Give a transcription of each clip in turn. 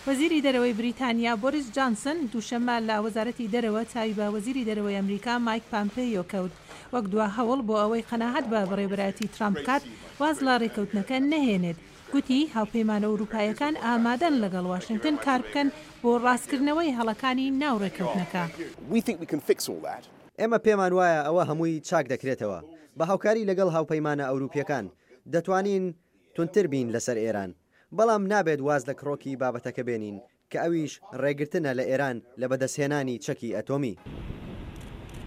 وەزیری دەرەوەی بریتانیا بۆریس جانسن دووشەممە لە وەزارەتی دەرەوە چاوی بە وەزیری دەرەوەی ئەمریکا مایک پامپێیۆ کەوت وەک دوا هەوڵ بۆ ئەوەی قەناعەت بە بەڕێوەبەرەتی ترامپ بکات واز لە ڕێکەوتنەکە نەهێنێت. گوتی هاوپەیمانە ئەوروپایەکان ئامادەن لەگەڵ واشنگتن کار بکەن بۆ ڕاستکردنەوەی هەڵەکانی ناو ڕێکەوتنەکە. ئێمە پێمان وایە ئەوە هەمووی چاک دەکرێتەوە. بە هاوکاری لەگەڵ هاوپەیمانە ئەوروپیەکان دەتوانین تونتر بین لەسەر ئێران، بەڵام نابێت واز لە کڕۆکی بابەتەکە بێنین کە ئەویش ڕێگرتنە لە ئێران لە بەدەستهێنانی چەکی ئەتۆمی.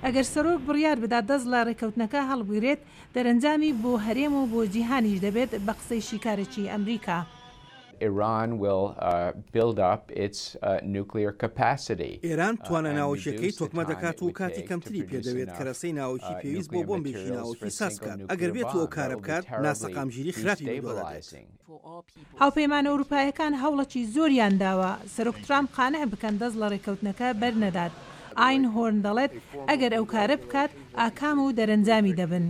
ئەگەر سەرۆک بڕیار بدات دەست لە ڕێکەوتنەکە هەڵبگرێت دەرەنجامی بۆ هەرێم و بۆ جیهانیش دەبێت بە قسەی شیکارێکی ئەمریکا. Iran will build up its nuclear capacity. ئێران توانە ناوەکیەکەی تۆکمە دەکات و کاتی کەمتری پێدەوێت کە رەسەی ناوەکی پێویست بۆ بۆمبێکی ناوەکی ساز بکات. ئەگەر بێت و ئەو کارە بکات ناسەقامگیری خراپی بەدوادات. هاوپەیمانە ئەوروپایەکان هەوڵەکی زۆریان داوە سەرۆک ترامپ قانع بکەن دەست لە ڕێکەوتنەکە بەرنەدات. ئاین هۆرن دەڵێت ئەگەر ئەو کارە بکات ئاکام و دەرەنجامی دەبن.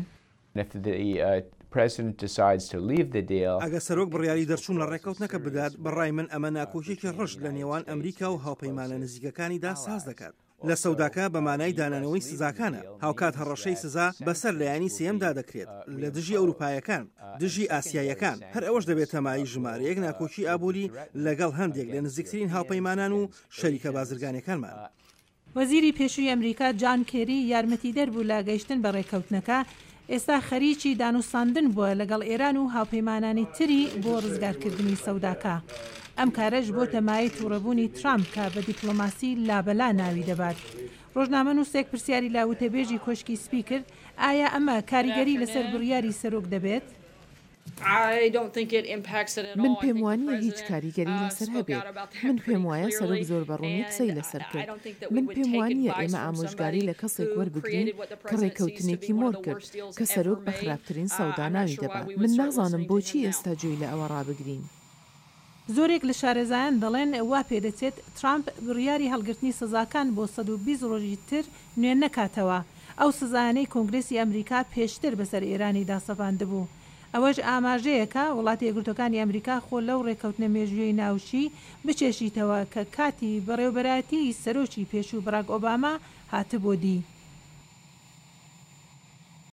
ئەگە سەرۆک بڕیاری دەرچوون لە ڕێکەوتنەکە بدات بەڕای من ئەمە ناکۆشێکی ڕشت لە نێوان ئەمریکا و هاوپەیمانە نزیکەکانیدا ساز دەکات. لە سەوداکە بە مانای دانانەوەی سزاکانە هاوکات هەڕەشەی سزا بەسەر لایانی سێمدا دەکرێت لە دژی ئەوروپایەکان، دژی ئاسیایەکان. هەر ئەوەش دەبێت تەمایی ژمارەیەک ناکۆچی ئابووری لەگەڵ هەندێک لە نزیکترین هاوپەیمانان و شەریکە بازرگانیەکانمان. وەزیری پێشووی ئەمریکا جان کێری یارمەتیدەر بوو لە گەیشتن بە ڕێکەوتنەکە ئێستا خەریکی دانوساندن بووە لەگەڵ ئێران و هاوپەیمانانی تری بۆ ڕزگارکردنی سەوداکە. ئەم کارەش بۆ تەمای تووڕەبوونی ترامپ کە بە دیپلۆماسی لابەلا ناوی دەبات. ڕۆژنامە نووسێک پرسیاری لا وتەبێژی کۆشکی سپی کرد ئایا ئەمە کاریگەری لەسەر بڕیاری سەرۆک دەبێت؟ من پێم وانیە هیچ کاریگەری لەسەر هەبێت. من پێم وایە سەرۆک زۆر بەڕوونی قسەی لەسەر کرد. من پێم وانیە ئێمە ئامۆژگاری لە کەسێک وەربگرین کە ڕێکەوتنێکی مۆر کرد کە سەرۆک بە خراپترین سەودا ناوی دەبات. من نازانم بۆچی ئێستا گوێی لە ئەوە ڕابگرین. زۆرێک لە شارەزایان دەڵێن وا پێدەچێت ترامپ بڕیاری هەڵگرتنی سزاکان بۆ 120 ڕۆژی تر نوێن نەکاتەوە. ئەو سزایانەی کۆنگرێسی ئەمریکا پێشتر بەسەر ئێرانی داسەپاندبوو. ئەوەش ئاماژەیەکە وڵاتی یەکگرتوەکانی ئەمریکا خۆ لەو ڕێکەوتنە مێژوویەی ناوچی بچێشیتەوە کە کاتی بەڕێوەبەرەتی سەرۆکی پێشوو براک ئۆباما هاتبۆ دی.